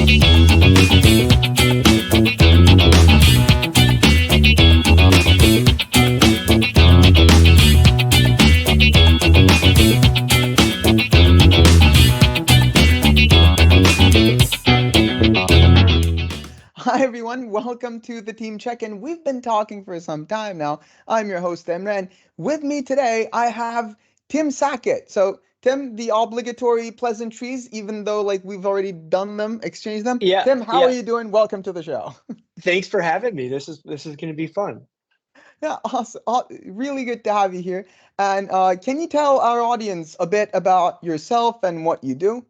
Hi, everyone. Welcome to the Team Check-In. We've been talking for some time now. I'm your host, Emre, and with me today, I have Tim Sackett. So, Tim, the obligatory pleasantries, even though like we've already done them, exchanged them. Yeah, Tim, how are yeah. you doing? Welcome to the show. Thanks for having me. This is going to be fun. Yeah, awesome. Really good to have you here. And can you tell our audience a bit about yourself and what you do?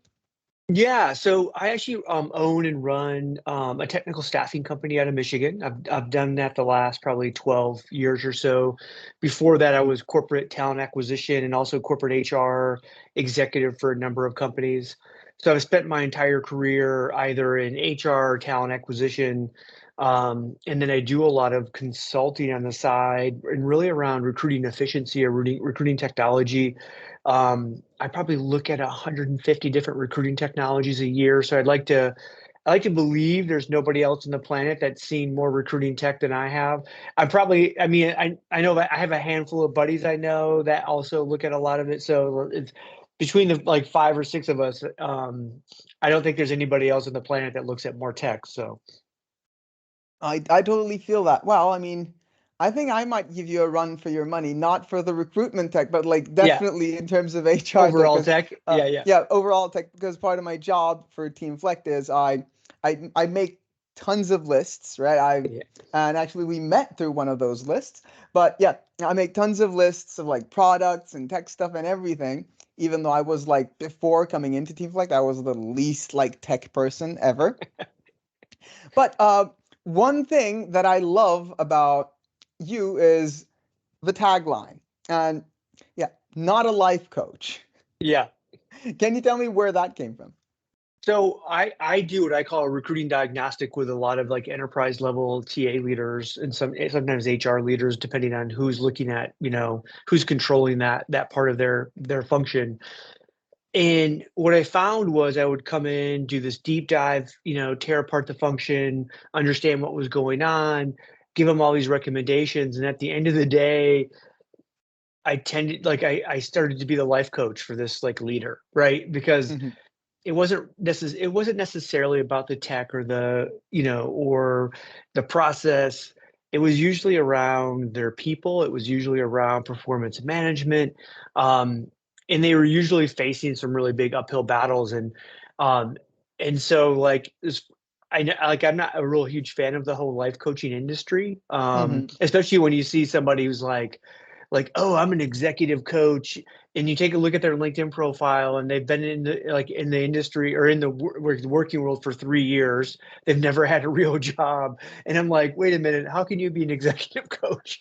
Yeah, so I actually own and run a technical staffing company out of Michigan. I've done that the last probably 12 years or so. Before that, I was corporate talent acquisition and also corporate HR executive for a number of companies. So I've spent my entire career either in HR, talent acquisition, and then I do a lot of consulting on the side and really around recruiting efficiency or recruiting technology. I probably look at 150 different recruiting technologies a year. So I like to believe there's nobody else on the planet that's seen more recruiting tech than I have. I know that I have a handful of buddies I know that also look at a lot of it. So it's between the like five or six of us. I don't think there's anybody else on the planet that looks at more tech. So I totally feel that. Well, I mean, I think I might give you a run for your money, not for the recruitment tech, but like yeah, definitely in terms of HR tech. overall 'Cause, tech. Yeah, yeah, yeah, overall tech. Because part of my job for Teamflect is I make tons of lists, right? yeah. And actually we met through one of those lists. But yeah, I make tons of lists of like products and tech stuff and everything. Even though I was like before coming into Teamflect, I was the least like tech person ever. But one thing that I love about you is the tagline. And yeah, not a life coach. Yeah. Can you tell me where that came from? So I do what I call a recruiting diagnostic with a lot of like enterprise level TA leaders and sometimes HR leaders, depending on who's looking at, who's controlling that part of their function. And what I found was I would come in, do this deep dive, tear apart the function, understand what was going on, give them all these recommendations. And at the end of the day, I started to be the life coach for this like leader, right? Because Mhm. it wasn't necessarily about the tech or or the process. It was usually around their people. It was usually around performance management. And they were usually facing some really big uphill battles. Um, and so I'm not a real huge fan of the whole life coaching industry. Mhm. Especially when you see somebody who's oh, I'm an executive coach, and you take a look at their LinkedIn profile and they've been in the industry or in the working world for 3 years. They've never had a real job. And I'm like, wait a minute, how can you be an executive coach?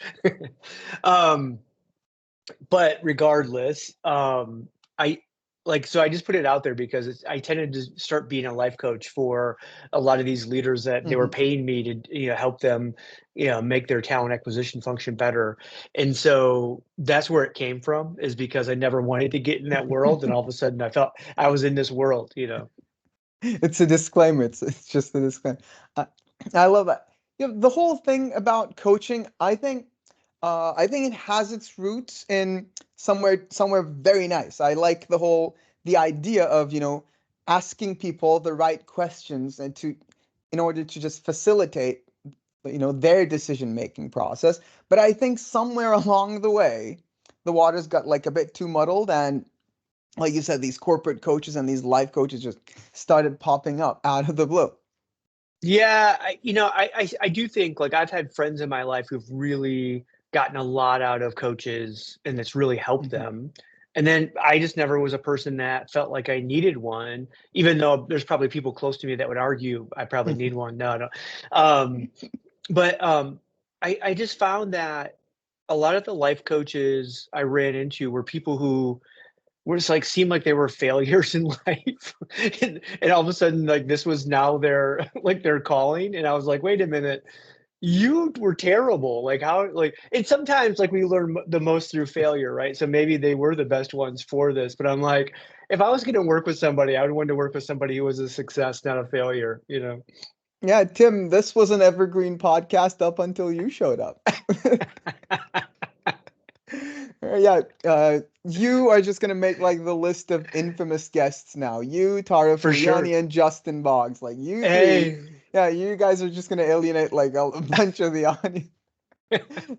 um, but regardless, I so I just put it out there because I tended to start being a life coach for a lot of these leaders that they were Mhm. paying me to help them make their talent acquisition function better. And so that's where it came from, is because I never wanted to get in that world, and all of a sudden I felt I was in this world. It's a disclaimer. It's just a disclaimer. I, I love that. You know, the whole thing about coaching, I think it has its roots in somewhere very nice. I like the idea of, asking people the right questions and in order to just facilitate, their decision making process. But I think somewhere along the way, the waters got like a bit too muddled, and like you said, these corporate coaches and these life coaches just started popping up out of the blue. Yeah, I do think, like, I've had friends in my life who've really gotten a lot out of coaches and it's really helped Mhm. them. And then I just never was a person that felt like I needed one, even though there's probably people close to me that would argue I probably need one. No, no. Um, but I just found that a lot of the life coaches I ran into were people who were just like seemed like they were failures in life. And all of a sudden, like, this was now their like their calling. And I was like, wait a minute, you were terrible. Like how, like, and sometimes like we learn the most through failure, right? So maybe they were the best ones for this, but I'm like, if I was going to work with somebody, I would want to work with somebody who was a success, not a failure, you know? Yeah, Tim, this was an evergreen podcast up until you showed up. Yeah, you are just gonna make like the list of infamous guests now. You, Tara For sure. Fuliani, and Justin Boggs. Like you three, Hey, yeah, you guys are just gonna alienate like a bunch of the audience.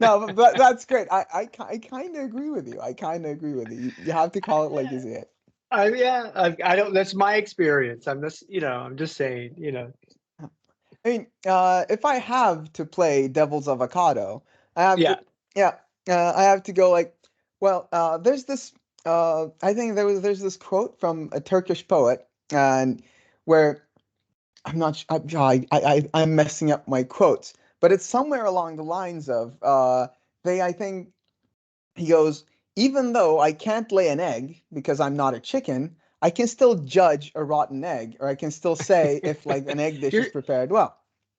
No, but that's great. I kind of agree with you. I kind of agree with you. You have to call it like you see it. yeah, I don't, that's my experience. I'm just, I'm just saying, I mean, if I have to play devil's avocado, I have yeah, to, yeah, I have to go like, well, there's this, I think there's this quote from a Turkish poet, and where I'm not, I'm messing up my quotes, but it's somewhere along the lines of, I think he goes, even though I can't lay an egg because I'm not a chicken, I can still judge a rotten egg, or I can still say if like an egg dish you're, is prepared well.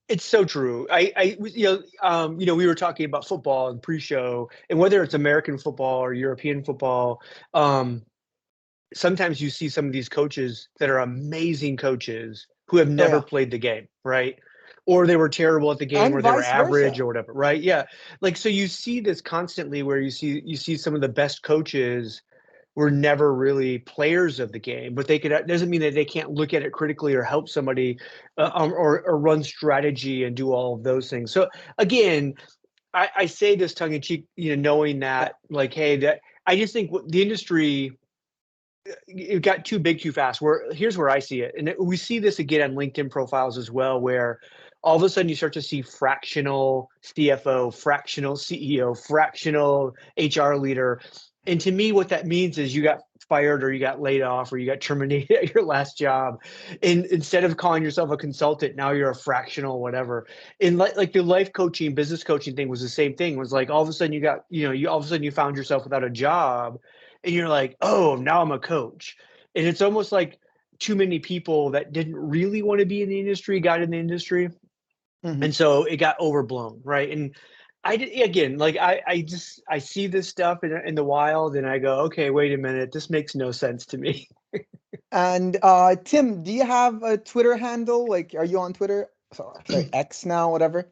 it's so true. We were talking about football and pre-show, and whether it's American football or European football, um, sometimes you see some of these coaches that are amazing coaches who have Oh never yeah. played the game, right? Or they were terrible at the game, And or they were vice average, versa. or whatever, right? Yeah, like so you see this constantly where you see some of the best coaches were never really players of the game, but they could, doesn't mean that they can't look at it critically or help somebody, or run strategy and do all of those things. So again, I say this tongue in cheek, knowing Yeah. that like, hey, that I just think the industry, it got too big too fast. Where here's where I see it, and we see this again on LinkedIn profiles as well, where all of a sudden you start to see fractional CFO, fractional CEO, fractional HR leader, and to me, what that means is you got fired or you got laid off or you got terminated at your last job, and instead of calling yourself a consultant, now you're a fractional whatever. And like the life coaching, business coaching thing was the same thing. It was like all of a sudden you got, you all of a sudden you found yourself without a job, and you're like, oh, now I'm a coach. And it's almost like too many people that didn't really want to be in the industry got in the industry. Hmm. And so it got overblown, right? And I did, again, like I see this stuff in the wild and I go, okay, wait a minute, this makes no sense to me. And Tim, do you have a Twitter handle? Like, are you on Twitter? Sorry, X now, whatever.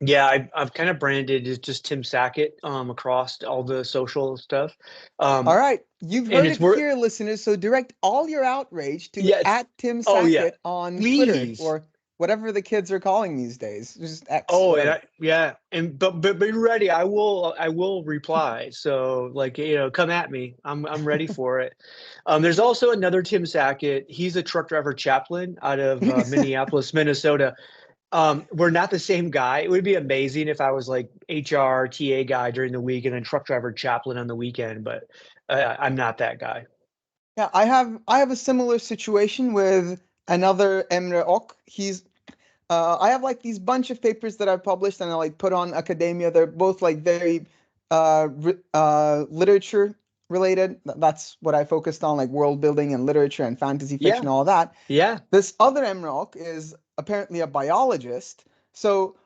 Yeah, I've kind of branded as just Tim Sackett across all the social stuff. All Um, right, you've and heard it's it where, here, listeners. So direct all your outrage to yeah, at Tim oh yeah, Sackett on Twitter, please. or whatever the kids are calling these days. Just X, Oh, whatever. yeah, and but be ready. I will reply. So like, come at me. I'm ready for it. There's also another Tim Sackett. He's a truck driver chaplain out of Minneapolis, Minnesota. We're not the same guy. It would be amazing if I was like HR TA guy during the week and then truck driver chaplain on the weekend, but I'm not that guy. Yeah, I have a similar situation with another Emre Ok. I have like these bunch of papers that I've published and I like put on academia. They're both like very literature related. That's what I focused on, like world building and literature and fantasy Yeah, fiction, all that. yeah. This other Emrok is apparently a biologist. So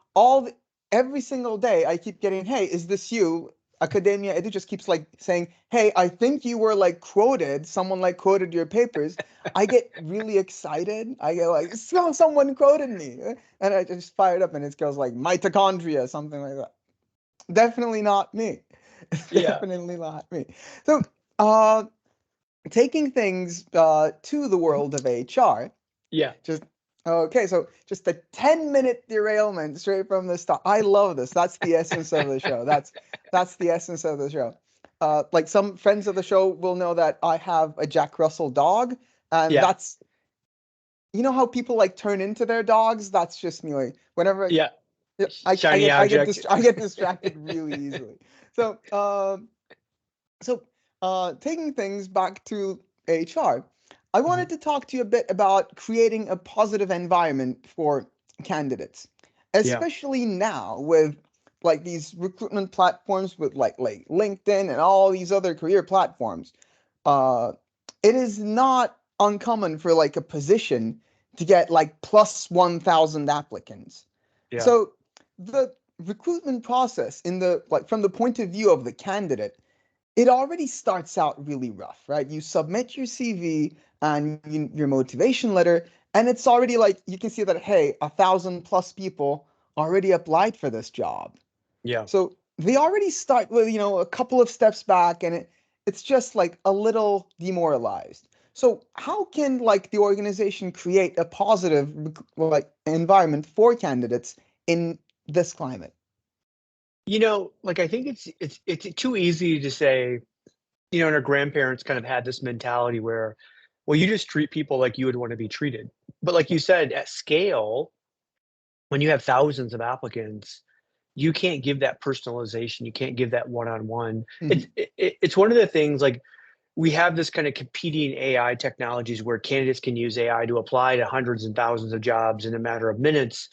every single day I keep getting, hey, is this you? Academia Edu just keeps like saying, hey, I think you were like quoted. Someone like quoted your papers. I get really excited. I get like, someone quoted me. And I just fired up and it goes like mitochondria, something like that. Definitely not me. Yeah, Definitely not me. So, uh, taking things to the world of HR, yeah, just okay, so just a 10-minute derailment straight from the start. I love this. That's the essence of the show. That's the essence of the show. Like some friends of the show will know that I have a Jack Russell dog, and yeah, that's how people like turn into their dogs. That's just me. Like whenever yeah. yeah, Shiny object. I get distracted really easily. So taking things back to HR, I Mhm. wanted to talk to you a bit about creating a positive environment for candidates, Yeah, especially now with like these recruitment platforms with like LinkedIn and all these other career platforms. Uh, it is not uncommon for like a position to get like plus 1,000 applicants. yeah, So the recruitment process in the like from the point of view of the candidate, it already starts out really rough, right? You submit your CV and your motivation letter, and it's already like you can see that, hey, 1,000 plus people already applied for this job. Yeah. So they already start with, a couple of steps back, and it's just like a little demoralized. So how can like the organization create a positive like environment for candidates in this climate? Like I think it's too easy to say, and our grandparents kind of had this mentality where, well, you just treat people like you would want to be treated. But like Yeah. you said, at scale, when you have thousands of applicants, you can't give that personalization. You can't give that one-on-one. It's Hmm. it's one of the things like we have this kind of competing AI technologies where candidates can use AI to apply to hundreds and thousands of jobs in a matter of minutes.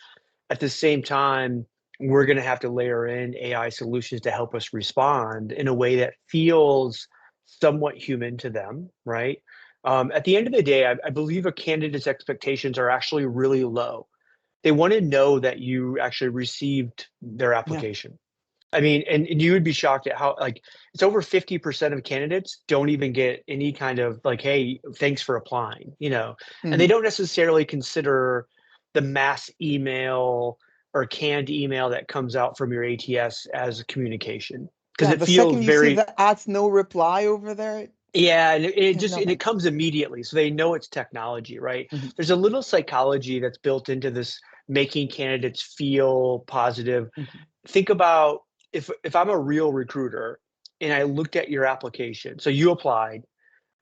At the same time, we're going to have to layer in AI solutions to help us respond in a way that feels somewhat human to them, right? At the end of the day, I believe a candidate's expectations are actually really low. They want to know that you actually received their Yeah. application. I mean, and you would be shocked at how like it's over 50% of candidates don't even get any kind of like, hey, thanks for applying. And they Hmm. don't necessarily consider the mass email or canned email that comes out from your ATS as communication because Yeah. it The feels second you see very, the at no reply over there, yeah, and it yeah, just no and it thanks. comes immediately, so they know it's technology, right? Hmm. There's a little psychology that's built into this making candidates feel positive. Hmm. Think about if I'm a real recruiter and I looked at your application. So you applied.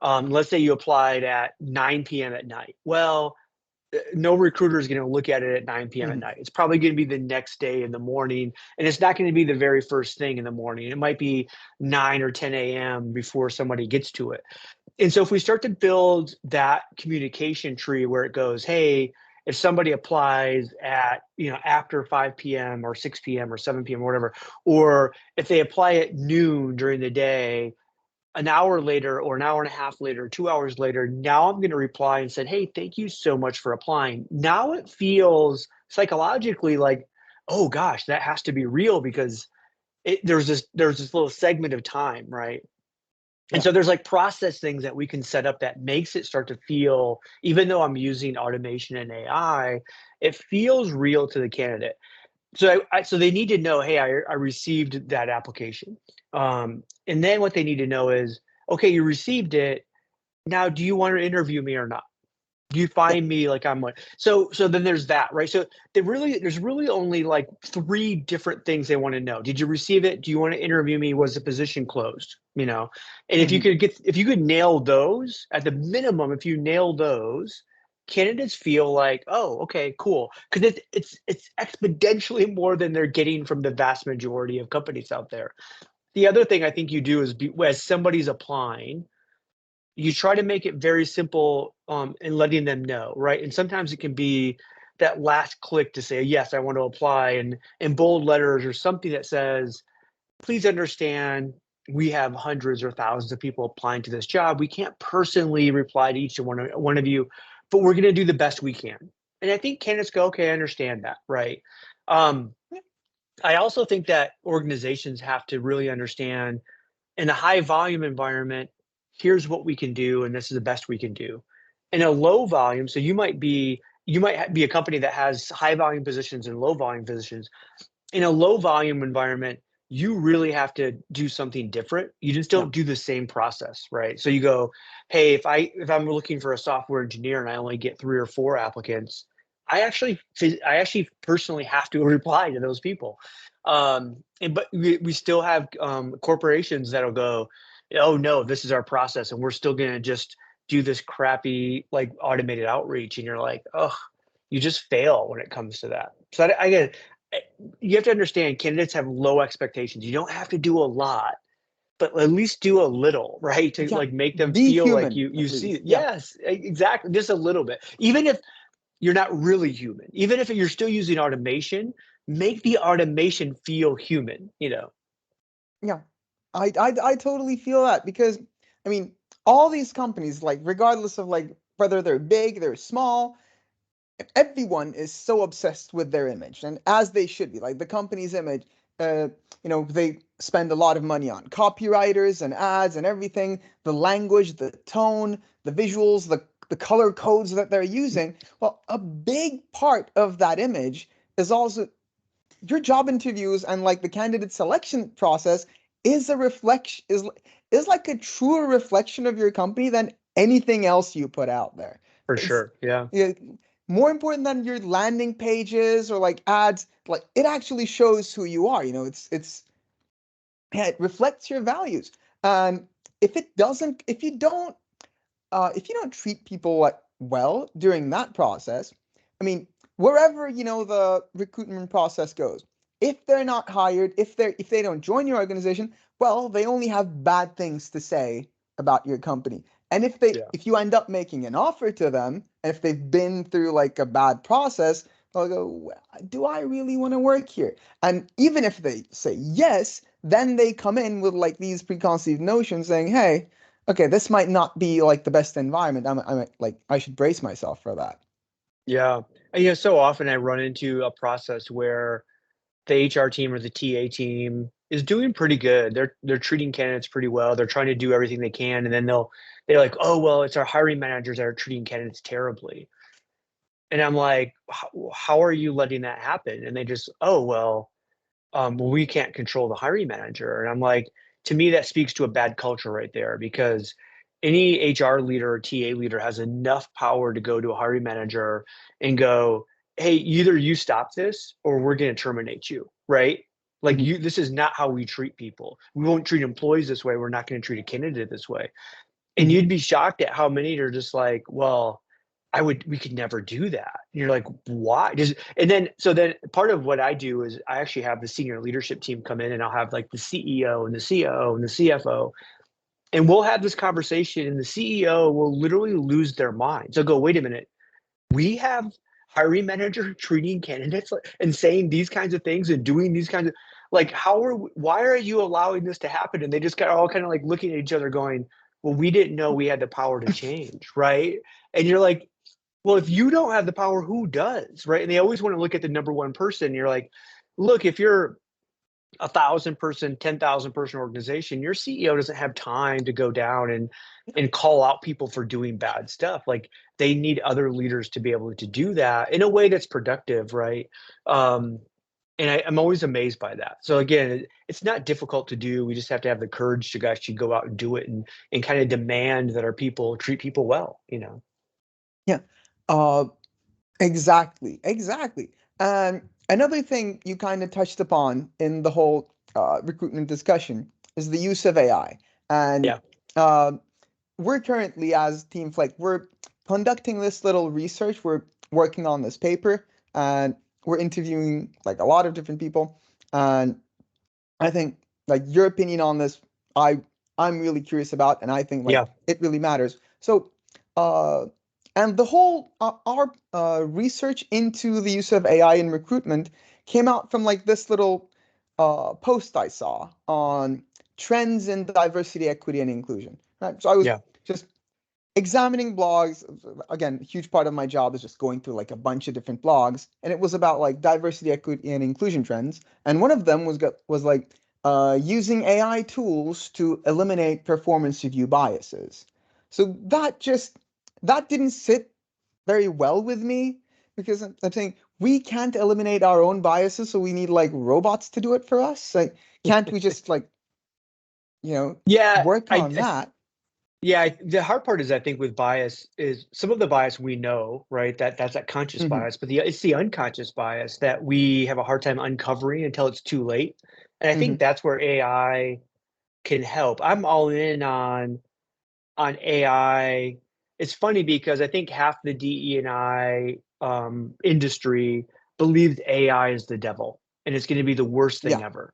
Let's say you applied at 9 p.m. at night. Well, no recruiter is going to look at it at 9 p.m. at Hmm. night. It's probably going to be the next day in the morning, and it's not going to be the very first thing in the morning. It might be 9 or 10 a.m. before somebody gets to it. And so if we start to build that communication tree where it goes, hey, if somebody applies at, after 5 p.m. or 6 p.m. or 7 p.m. or whatever, or if they apply at noon during the day, an hour later or an hour and a half later, 2 hours later, now I'm going to reply and said, hey, thank you so much for applying. Now it feels psychologically like, oh gosh, that has to be real because there's this little segment of time, right? And Yeah. so there's like process things that we can set up that makes it start to feel, even though I'm using automation and AI, it feels real to the candidate. So they need to know, hey, I received that application. And then what they need to know is, okay, you received it. Now, do you want to interview me or not? Do you Yeah. find me like I'm like so then there's that, right? So there's really only like three different things they want to know. Did you receive it? Do you want to interview me? Was the position closed? And Hmm. if you could nail those at the minimum, if you nail those, candidates feel like, oh, okay, cool. Because it's exponentially more than they're getting from the vast majority of companies out there. The other thing I think you do is as somebody's applying, you try to make it very simple in letting them know, right? And sometimes it can be that last click to say, yes, I want to apply, and in bold letters or something that says, please understand we have hundreds or thousands of people applying to this job. We can't personally reply to each one of you, but we're going to do the best we can. And I think candidates go, okay, I understand that, right? Um, I also think that organizations have to really understand in a high volume environment, here's what we can do, and this is the best we can do. In a low volume, so you might be a company that has high volume positions and low volume positions. In a low volume environment, you really have to do something different. You just Yeah. don't do the same process, right? So you go, hey, if I'm looking for a software engineer and I only get 3 or 4 applicants, I actually personally have to reply to those people. But we still have corporations that'll go, oh no, this is our process, and we're still gonna just do this crappy like automated outreach, and you're like, oh, you just fail when it comes to that. So I get you have to understand candidates have low expectations. You don't have to do a lot, but at least do a little, right? To Yeah. like make them Be feel like human you at see least. it. Yeah. Yes, exactly. Just a little bit. Even if you're not really human, even if you're still using automation, make the automation feel human. Yeah. I totally feel that because I mean all these companies, like regardless of like whether they're big, they're small, everyone is so obsessed with their image, and as they should be. Like the company's image, uh, they spend a lot of money on copywriters and ads and everything, the language, the tone, the visuals, the color codes that they're using. Well, a big part of that image is also your job interviews, and like the candidate selection process is a reflection, is like a truer reflection of your company than anything else you put out there. For It's, sure. Yeah. yeah, more important than your landing pages or like ads. Like it actually shows who you are. It's yeah, it reflects your values. And if it doesn't, if you don't treat people like well during that process, I mean, wherever the recruitment process goes, if they're not hired, if they don't join your organization, well, they only have bad things to say about your company. And Yeah. if you end up making an offer to them, and if they've been through like a bad process, they'll go, "Well, do I really want to work here?" And even if they say yes, then they come in with like these preconceived notions saying, "Hey, okay, this might not be like the best environment. I'm like I should brace myself for that." Yeah. And, so often I run into a process where the HR team or the TA team is doing pretty good. They're treating candidates pretty well. They're trying to do everything they can, and then they're like, "Oh, well, it's our hiring managers that are treating candidates terribly." And I'm like, how are you letting that happen?" And they just, "Oh, well, we can't control the hiring manager." And I'm like, to me, that speaks to a bad culture right there, because any HR leader or TA leader has enough power to go to a hiring manager and go, "Hey, either you stop this or we're going to terminate you," right? Like, Mhm, this is not how we treat people. We won't treat employees this way. We're not going to treat a candidate this way. And mhm, you'd be shocked at how many are just like, "Well, we could never do that." And you're like, "Why?" So then part of what I do is I actually have the senior leadership team come in, and I'll have like the CEO and the COO and the CFO, and we'll have this conversation, and the CEO will literally lose their minds. They'll go, "Wait a minute, we have hiring manager treating candidates and saying these kinds of things and doing these kinds of, like, why are you allowing this to happen?" And they just got all kind of like looking at each other going, "Well, we didn't know we had the power to change," right? And you're like, "Well, if you don't have the power, who does?" Right? And they always want to look at the number one person. You're like, "Look, if you're 1,000 person, 10,000 person organization, your CEO doesn't have time to go down and call out people for doing bad stuff. Like, they need other leaders to be able to do that in a way that's productive, right?" Um, and I'm always amazed by that. So again, it's not difficult to do. We just have to have the courage to actually go out and do it, and kind of demand that our people treat people well. yeah. Uh, exactly, exactly. And another thing you kind of touched upon in the whole recruitment discussion is the use of AI. And Yeah, uh, we're currently, as Teamflect, we're conducting this little research. We're working on this paper, and we're interviewing like a lot of different people. And I think like your opinion on this, I I'm really curious about, and I think like yeah, it really matters. So, uh, and the whole our research into the use of AI in recruitment came out from like this little post I saw on trends in diversity, equity, and inclusion. Right. So I was yeah, just examining blogs. Again, a huge part of my job is just going through like a bunch of different blogs, and it was about like diversity, equity, and inclusion trends. And one of them was like using AI tools to eliminate performance review biases. So that didn't sit very well with me, because I'm saying we can't eliminate our own biases, so we need like robots to do it for us. Like, can't we just like yeah. work I, on I that? Yeah, the hard part is, I think, with bias is some of the bias we know, right? That's that conscious Hmm. bias, but it's the unconscious bias that we have a hard time uncovering until it's too late. And I think Hmm. that's where AI can help. I'm all in on AI. It's funny because I think half the DE and I industry believes AI is the devil and it's going to be the worst thing Yeah. ever.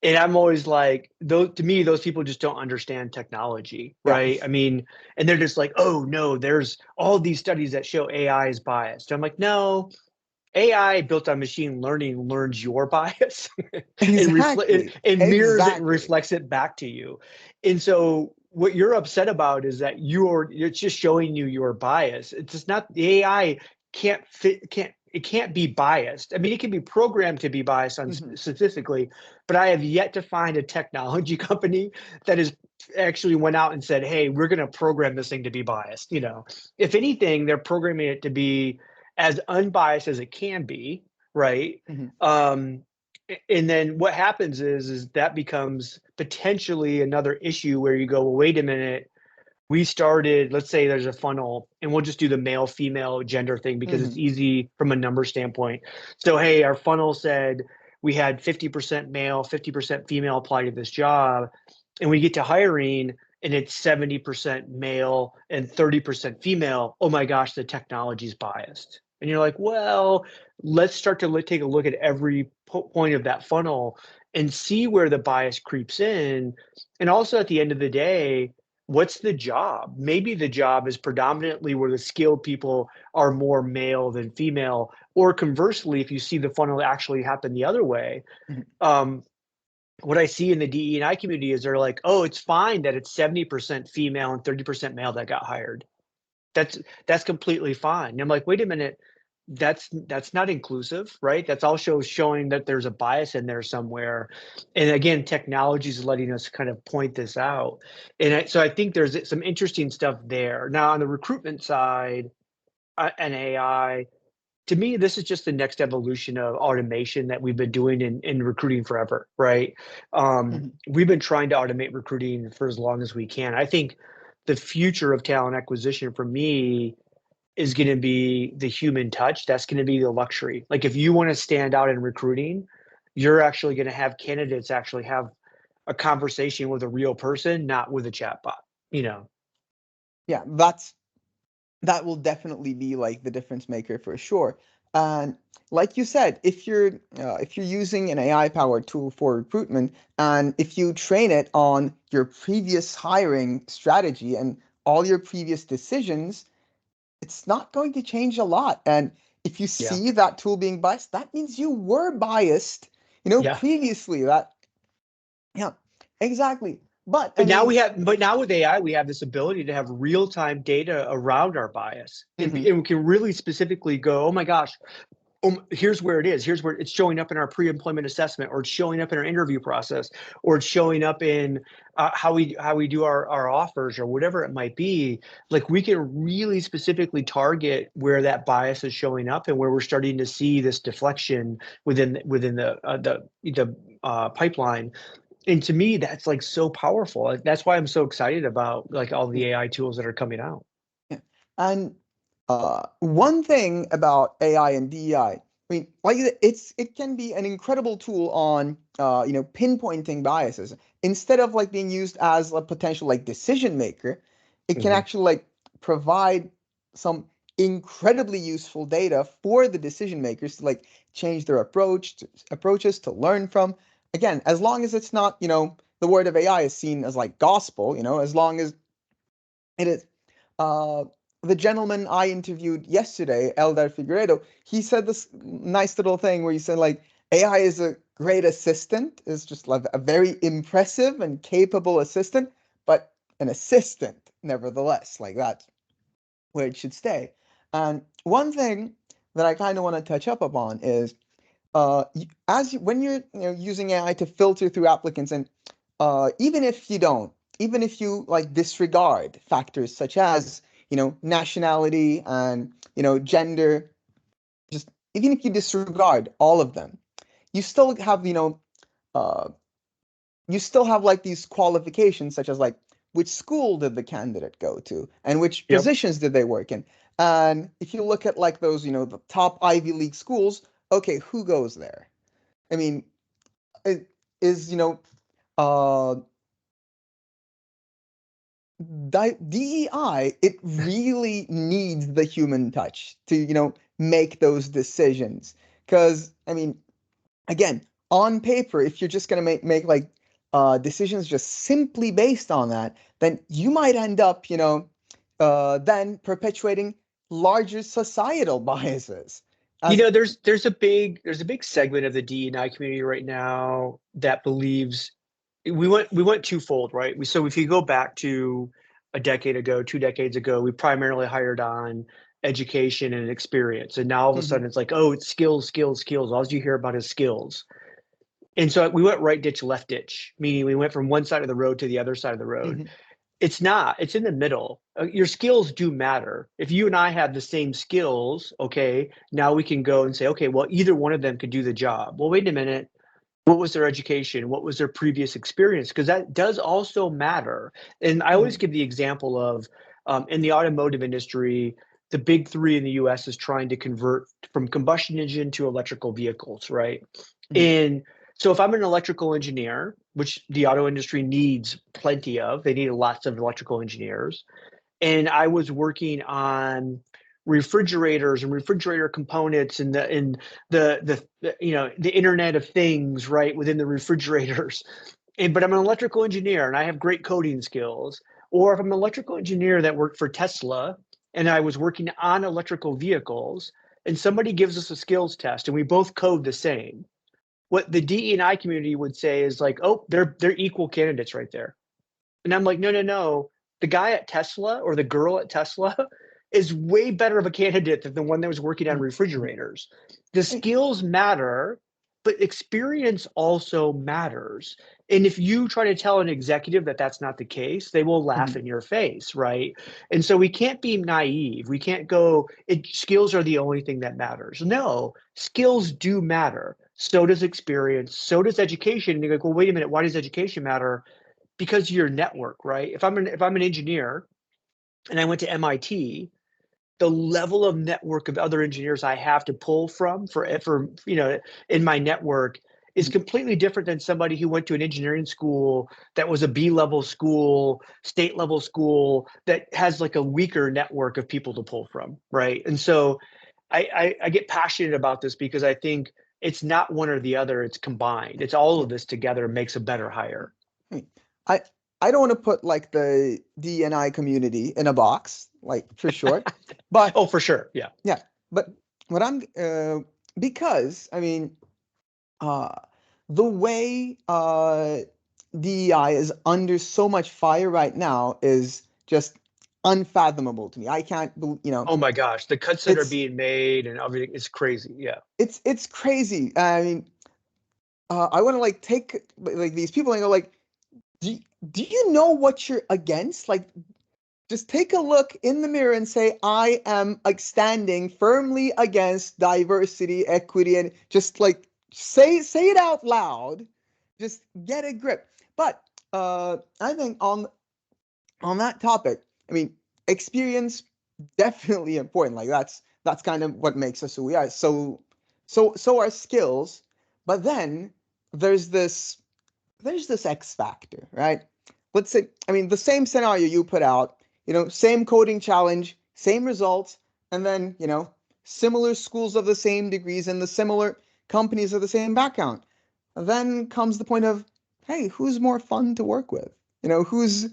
And I'm always like, those, to me, those people just don't understand technology, Yeah. right? I mean, and they're just like, "Oh no, there's all these studies that show AI is biased." I'm like, "No, AI built on machine learning learns your bias Exactly. and mirrors it and Exactly. reflects it back to you." And so what you're upset about is that it's just showing you your bias. It's just not the AI. can't be biased. I mean, it can be programmed to be biased on statistically, but I have yet to find a technology company that has actually went out and said, "Hey, we're going to program this thing to be biased." If anything, they're programming it to be as unbiased as it can be, right? And then what happens is that becomes potentially another issue where you go, well, wait a minute, we started, let's say there's a funnel, and we'll just do the male female gender thing because it's easy from a number standpoint. So, hey, our funnel said we had 50% male, 50% female apply to this job, and we get to hiring and it's 70% male and 30% female. Oh my gosh, the technology's biased. And you're like, well, let's start to take a look at every point of that funnel and see where the bias creeps in. And also at the end of the day, what's the job? Maybe the job is predominantly where the skilled people are more male than female, or conversely, if you see the funnel actually happen the other way, what I see in the DE&I community is they're like, oh, it's fine that it's 70% female and 30% male that got hired. That's completely fine. And I'm like, wait a minute, that's not inclusive, right? That's also showing that there's a bias in there somewhere. And again, technology is letting us kind of point this out. And so I think there's some interesting stuff there. Now on the recruitment side and AI, to me, this is just the next evolution of automation that we've been doing in recruiting forever, right? We've been trying to automate recruiting for as long as we can. I think the future of talent acquisition for me is going to be the human touch. That's going to be the luxury. Like if you want to stand out in recruiting, you're actually going to have candidates actually have a conversation with a real person, not with a chatbot. Yeah, that will definitely be like the difference maker for sure. And like you said, if you're using an AI powered tool for recruitment, and if you train it on your previous hiring strategy and all your previous decisions, it's not going to change a lot. And if you Yeah. see that tool being biased, that means you were biased, Yeah. previously. Yeah, exactly. But I But mean, now with AI, we have this ability to have real-time data around our bias. And we can really specifically go, oh my gosh, here's where it is. Here's where it's showing up in our pre-employment assessment, or it's showing up in our interview process, or it's showing up in how we do our offers, or whatever it might be. Like we can really specifically target where that bias is showing up and where we're starting to see this deflection within the pipeline. And to me, that's like so powerful. That's why I'm so excited about like all the AI tools that are coming out. yeah. And one thing about AI and DEI, I mean, like it can be an incredible tool on pinpointing biases. Instead of like being used as a potential like decision maker, it can Mhm. actually like provide some incredibly useful data for the decision makers to like change their approaches to learn from. Again, as long as it's not, the word of AI is seen as like gospel, as long as it is. Uh, the gentleman I interviewed yesterday, Eldar Figueredo, he said this nice little thing where he said like AI is a great assistant, is just like a very impressive and capable assistant, but an assistant nevertheless. Like that's where it should stay. And one thing that I kind of want to touch up upon is when you're using AI to filter through applicants, and even if you don't, even if you like disregard factors such as nationality and gender, just even if you disregard all of them, you still have uh, you still have like these qualifications such as like which school did the candidate go to and which Yep. positions did they work in. And if you look at like those the top Ivy League schools, okay, who goes there? I mean, it is uh DEI, it really needs the human touch to make those decisions. Because I mean, again, on paper, if you're just gonna make like decisions just simply based on that, then you might end up then perpetuating larger societal biases. As There's a big segment of the D&I community right now that believes we went twofold, right? So if you go back to a decade ago, 2 decades ago, we primarily hired on education and experience. And now all of a Mhm. sudden it's like, oh, it's skills, skills, skills. All you hear about is skills. And so we went right ditch, left ditch, meaning we went from one side of the road to the other side of the road. Mhm. It's not, it's in the middle. Your skills do matter. If you and I have the same skills, okay, now we can go and say, okay, well, either one of them could do the job. Well, wait a minute. What was their education? What was their previous experience? Because that does also matter. And I always Mhm. give the example of in the automotive industry, the big three in the US is trying to convert from combustion engine to electrical vehicles, right? Mhm. And so if I'm an electrical engineer, which the auto industry needs plenty of, they need lots of electrical engineers. And I was working on refrigerators and refrigerator components and the Internet of Things right within the refrigerators. And but I'm an electrical engineer and I have great coding skills. Or if I'm an electrical engineer that worked for Tesla and I was working on electrical vehicles and somebody gives us a skills test and we both code the same, what the DE&I community would say is like, oh, they're equal candidates right there. And I'm like, no, no, no. The guy at Tesla or the girl at Tesla is way better of a candidate than the one that was working on Mhm. refrigerators. The skills matter, but experience also matters. And if you try to tell an executive that that's not the case, they will laugh Mhm. in your face, right? And so we can't be naive. We can't go, skills are the only thing that matters. No, skills do matter. So does experience, so does education. And you're like, well, wait a minute, why does education matter? Because of your network, right? If I'm an engineer and I went to MIT, the level of network of other engineers I have to pull from for in my network is Mhm. completely different than somebody who went to an engineering school that was a B-level school, state level school that has like a weaker network of people to pull from, right? And so I get passionate about this because I think it's not one or the other, it's combined. It's all Yeah. of this together makes a better hire. Hmm. I I don't want to put like the DNI community in a box, like for sure. But Oh, for sure. Yeah. yeah, but what I'm because I mean uh the way DEI is under so much fire right now is just unfathomable to me. I can't Oh my gosh, the cuts that are it's being made and everything is crazy. Yeah. it's crazy. I mean, I want to like take like these people and go like, do, do you know what you're against? Like, just take a look in the mirror and say, I am like standing firmly against diversity, equity, and just like say it out loud. Just get a grip. But I think on that topic, I mean, experience definitely important. Like that's kind of what makes us who we are. So our skills, but then there's this there's this X factor, right? Let's say, I mean, the same scenario you put out, same coding challenge, same results, and then, similar schools of the same degrees and the similar companies of the same background. Then comes the point of, hey, who's more fun to work with? Who's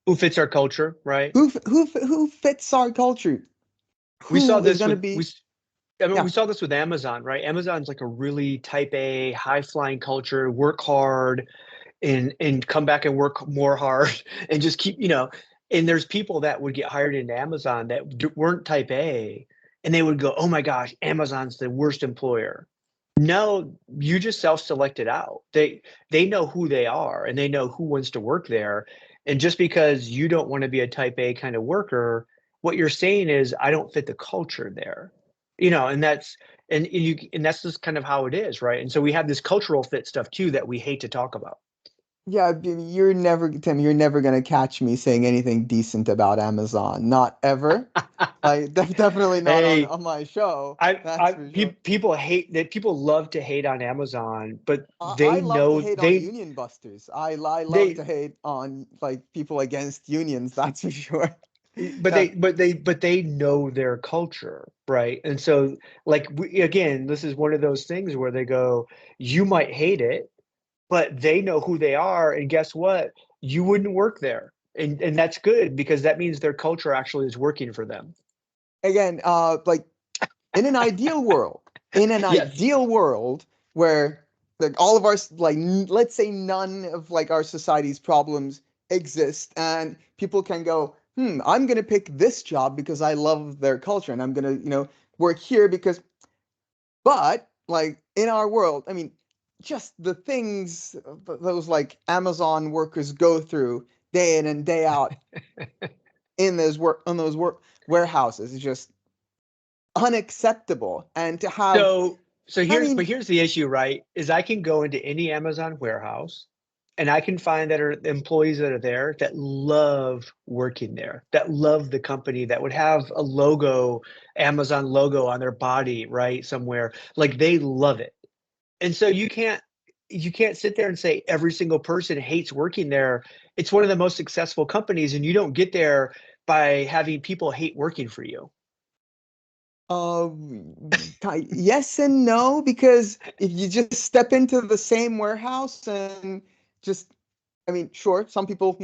Who fits our culture, right? who fits our culture? We saw Who is this going to with be, I mean, yeah. we saw this with Amazon, right? Amazon's like a really type A, high flying culture, work hard and come back and work more hard and just keep, and there's people that would get hired into Amazon that weren't type A and they would go, "Oh my gosh, Amazon's the worst employer." No, you just self-selected out. They know who they are and they know who wants to work there. And just because you don't want to be a type A kind of worker, what you're saying is I don't fit the culture there. And that's just kind of how it is, right? And so we have this cultural fit stuff too that we hate to talk about. Yeah, you're never, Tim, you're never gonna catch me saying anything decent about Amazon. Not ever. Like definitely not on Hey, on my show. I, That's I, for sure. people hate that. People love to hate on Amazon, but I they love to know hate on union busters. I love they, to hate on like people against unions. That's for sure. but Yeah. they know their culture, right? And so, like, again, this is one of those things where they go, you might hate it, but they know who they are, and guess what? You wouldn't work there, and that's good because that means their culture actually is working for them. Again, like in an ideal world, in an Yes. ideal world where like all of our like let's say none of like our society's problems exist and people can go I'm going to pick this job because I love their culture and I'm going to, work here because, but like in our world, I mean, just the things those like Amazon workers go through day in and day out in those warehouses is just unacceptable. And to have, So I mean, here's the issue, right? Is I can go into any Amazon warehouse and I can find that are employees that are there that love working there, that love the company, that would have a logo, Amazon logo on their body, right? Somewhere. Like they love it. And so you can't sit there and say every single person hates working there. It's one of the most successful companies, and you don't get there by having people hate working for you. yes and no, because if you just step into the same warehouse and just, I mean, sure, some people,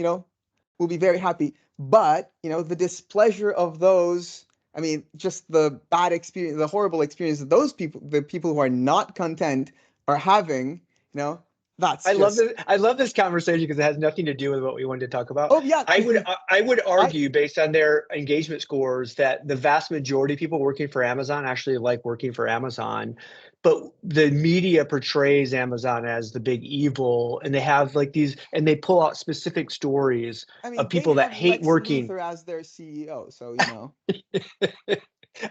will be very happy, but, the displeasure of those, I mean, just the bad experience, the horrible experience that those people, the people who are not content are having, that's just, I love this conversation because it has nothing to do with what we wanted to talk about. oh, yeah, I would I, argue based on their engagement scores that the vast majority of people working for Amazon actually like working for Amazon, but the media portrays Amazon as the big evil, and they have like these, and they pull out specific stories I of mean, they people that have hate Lex working. Luthor as their CEO, so,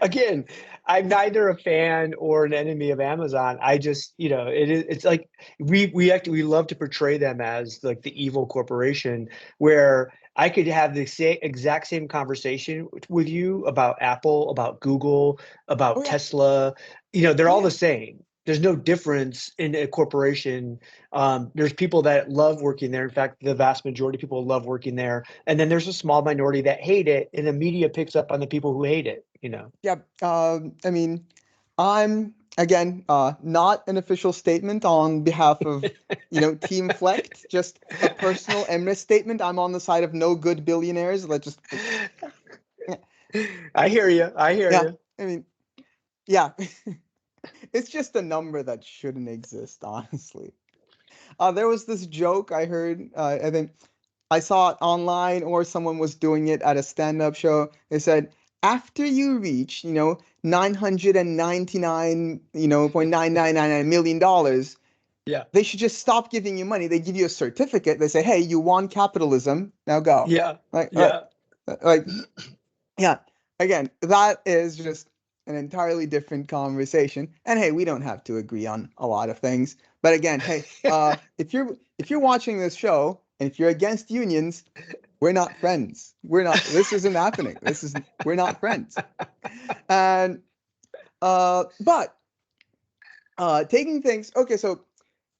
Again, I'm neither a fan or an enemy of Amazon. I just, it's like we love to portray them as like the evil corporation, where I could have the exact same conversation with you about Apple, about Google, oh, about yeah, Tesla. They're oh, all yeah. the same. There's no difference in a corporation. There's people that love working there. In fact, the vast majority of people love working there. And then there's a small minority that hate it, and the media picks up on the people who hate it. Yeah, I mean, I'm again not an official statement on behalf of Teamflect, just a personal Emre statement. I'm on the side of no good billionaires. Let just yeah, I hear you. I hear yeah. you. I mean, yeah, it's just a number that shouldn't exist, honestly. There was this joke I heard. I think I saw it online or someone was doing it at a stand-up show. They said, after you reach, 999, $0.9999 million, Yeah. they should just stop giving you money. They give you a certificate. They say, hey, you won capitalism. Now go. Yeah. Like, Yeah. like, yeah. Again, that is just an entirely different conversation. And hey, we don't have to agree on a lot of things. But again, hey, if you're watching this show and if you're against unions, we're not friends. We're not. This isn't happening. We're not friends. And but taking things. Okay, so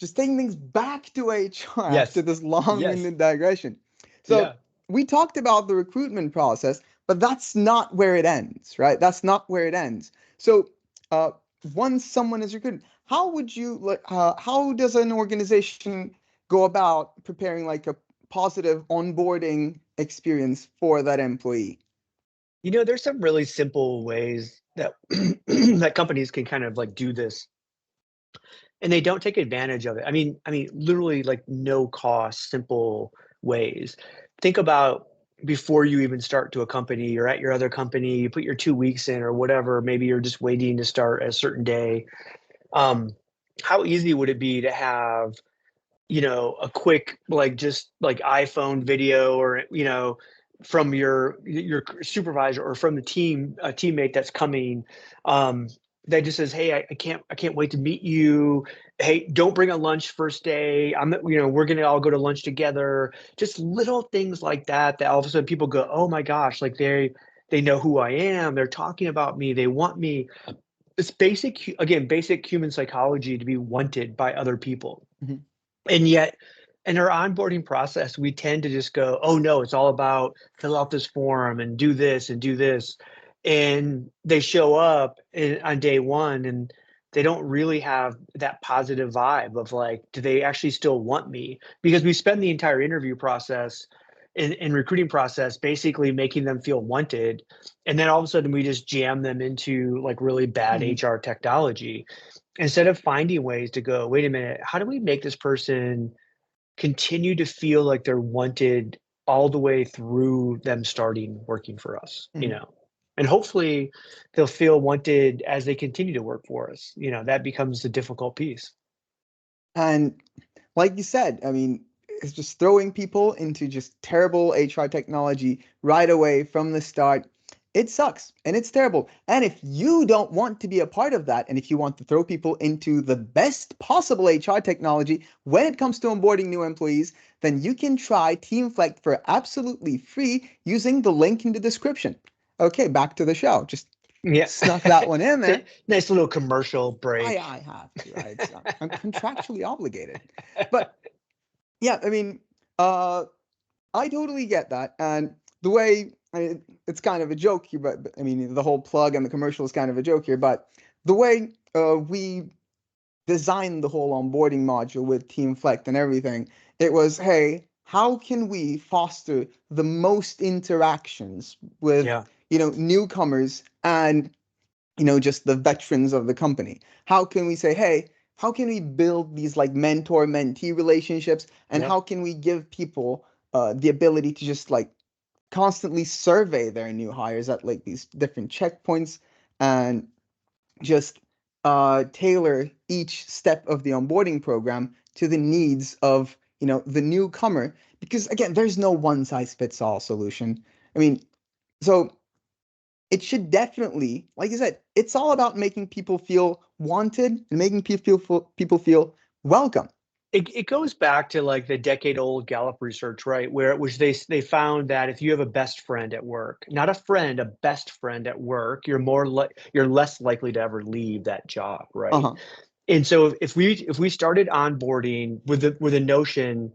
just taking things back to HR after Yes. this Yes. long-winded digression. So Yeah. we talked about the recruitment process, but that's not where it ends, right? That's not where it ends. So uh, once someone is recruited, how would you like? How does an organization go about preparing like a positive onboarding experience for that employee? There's some really simple ways that that companies can kind of like do this, and they don't take advantage of it. Literally like no cost, simple ways. Think about before you even start to a company, you're at your other company, you put your 2 weeks in or whatever, maybe you're just waiting to start a certain day. Um, how easy would it be to have, a quick like just like iPhone video or from your supervisor or from the team, a teammate that's coming, um, that just says, "Hey, I can't wait to meet you. Hey, don't bring a lunch first day. We're gonna all go to lunch together." Just little things like that that all of a sudden people go, "Oh my gosh!" Like they know who I am. They're talking about me. They want me. It's basic human psychology to be wanted by other people. Mhm. And yet, in our onboarding process, we tend to just go, oh no, it's all about fill out this form and do this and do this. And they show up on day one and they don't really have that positive vibe of like, do they actually still want me? Because we spend the entire interview process in recruiting process basically making them feel wanted. And then all of a sudden we just jam them into like really bad Mhm. HR technology instead of finding ways to go, wait a minute, how do we make this person continue to feel like they're wanted all the way through them starting working for us, Mhm. and hopefully they'll feel wanted as they continue to work for us. That becomes the difficult piece. And like you said, I mean, it's just throwing people into just terrible HR technology right away from the start. It sucks and it's terrible. And if you don't want to be a part of that, and if you want to throw people into the best possible HR technology when it comes to onboarding new employees, then you can try Teamflect for absolutely free using the link in the description. Okay, back to the show. Just Yeah. snuck that one in It's a there. nice little commercial break. I have to. I'm contractually obligated. But yeah, I mean, uh, I totally get that, and the way it's kind of a joke here, but I mean, the whole plug and the commercial is kind of a joke here, but the way we designed the whole onboarding module with Teamflect and everything, it was, hey, how can we foster the most interactions with, Yeah. newcomers and just the veterans of the company? How can we say, hey, how can we build these like mentor mentee relationships? And Yeah. how can we give people the ability to just like constantly survey their new hires at like these different checkpoints and just tailor each step of the onboarding program to the needs of, the newcomer? Because again, there's no one size fits all solution. I mean, so it should definitely, like you said, it's all about making people feel wanted and making people feel welcome. It goes back to like the decade-old Gallup research, right? Where it was they found that if you have a best friend at work, not a friend, a best friend at work, you're less likely to ever leave that job, right? Uh-huh. And so if we started onboarding with a notion,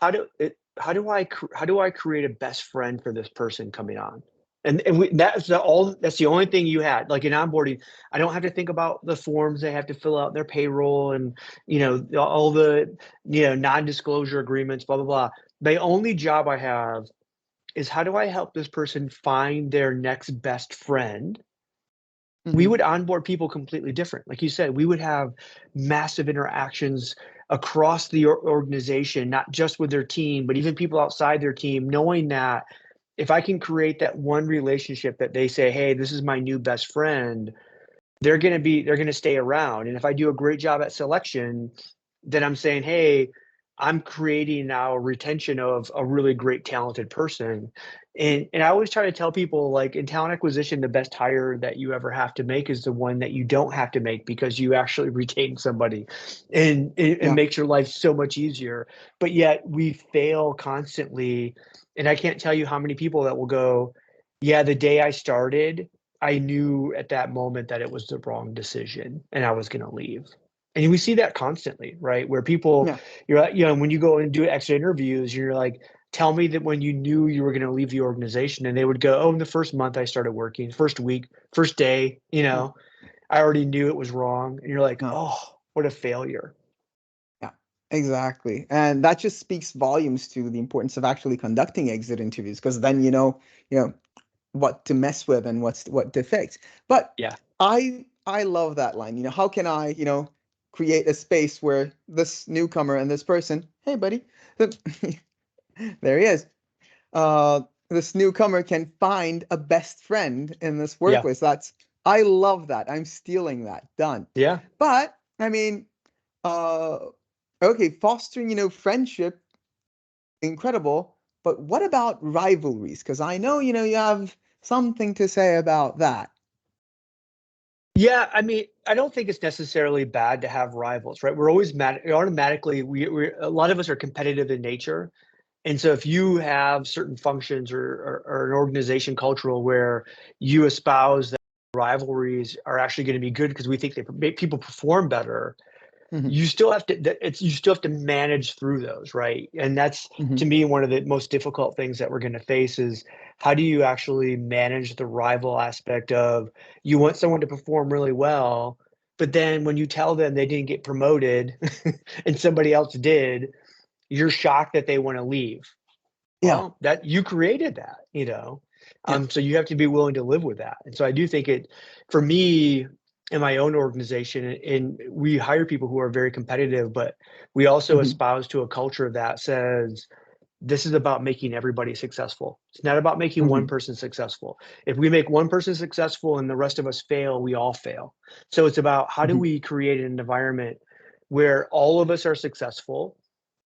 how do I create a best friend for this person coming on? And that's the only thing you had. Like in onboarding, I don't have to think about the forms they have to fill out, their payroll, and all the non-disclosure agreements, blah blah blah. The only job I have is how do I help this person find their next best friend. We Hmm. would onboard people completely different. Like you said, we would have massive interactions across the organization, not just with their team, but even people outside their team, knowing that if I can create that one relationship that they say, hey, this is my new best friend, they're going to stay around. And if I do a great job at selection, then I'm saying, hey, I'm creating now a retention of a really great talented person. And I always try to tell people, like, in talent acquisition, the best hire that you ever have to make is the one that you don't have to make, because you actually retain somebody, and it Yeah. makes your life so much easier. But yet we fail constantly. And I can't tell you how many people that will go, yeah, the day I started, I knew at that moment that it was the wrong decision and I was going to leave. And we see that constantly, right? Where people, Yeah. you're like, when you go and do exit interviews, you're like, tell me that when you knew you were going to leave the organization. And they would go, oh, in the first month I started working, first week, first day, Yeah. I already knew it was wrong. And you're like, No. oh, what a failure. Yeah. Exactly. And that just speaks volumes to the importance of actually conducting exit interviews, because then what to mess with and what to fix. But Yeah. I love that line. How can I, create a space where this newcomer and this person, hey buddy, there he is. This newcomer can find a best friend in this Yeah. workplace. I love that. I'm stealing that. Done. Yeah. But I mean, uh, okay, fostering, friendship, incredible. But what about rivalries? Because I know, you have something to say about that. Yeah, I mean, I don't think it's necessarily bad to have rivals, right? We're always mad automatically. We a lot of us are competitive in nature, and so if you have certain functions or an organization cultural where you espouse that rivalries are actually going to be good because we think they make people perform better, Hmm. you still have to manage through those, right? And that's, Hmm. to me, one of the most difficult things that we're going to face is how do you actually manage the rival aspect of, you want someone to perform really well, but then when you tell them they didn't get promoted and somebody else did, you're shocked that they want to leave. Yeah. Well, that you created Yeah. so you have to be willing to live with that. And so I do think for me, in my own organization, and we hire people who are very competitive, but we also Hmm. espouse to a culture that says, this is about making everybody successful. It's not about making one person successful. If we make one person successful and the rest of us fail, we all fail. So it's about how do we create an environment where all of us are successful.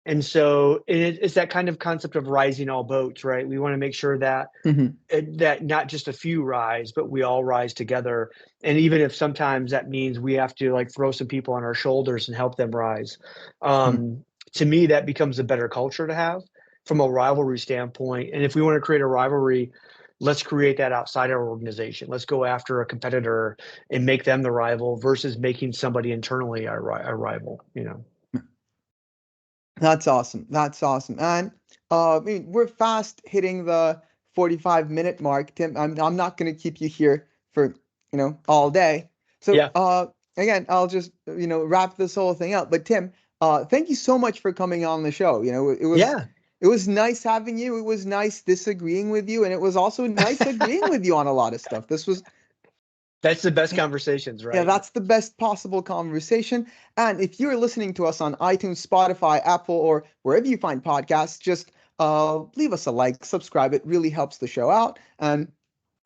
And so it's that kind of concept of rising all boats, right? We want to make sure that that not just a few rise, but we all rise together. And even if sometimes that means we have to like throw some people on our shoulders and help them rise, to me, that becomes a better culture to have from a rivalry standpoint. And if we want to create a rivalry, let's create that outside our organization. Let's go after a competitor and make them the rival versus making somebody internally a rival, you know. That's awesome. That's awesome. And I mean, we're fast hitting the 45-minute mark, Tim. I'm not going to keep you here for, all day. So, Yeah. again, I'll just, wrap this whole thing up. But Tim, thank you so much for coming on the show. It was nice having you. It was nice disagreeing with you, and it was also nice agreeing with you on a lot of stuff. That's the best conversations, right? Yeah, that's the best possible conversation. And if you're listening to us on iTunes, Spotify, Apple, or wherever you find podcasts, just leave us a like, subscribe. It really helps the show out. And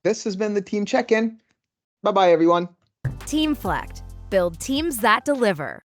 this has been the Team Check-In. Bye-bye, everyone. Teamflect. Build teams that deliver.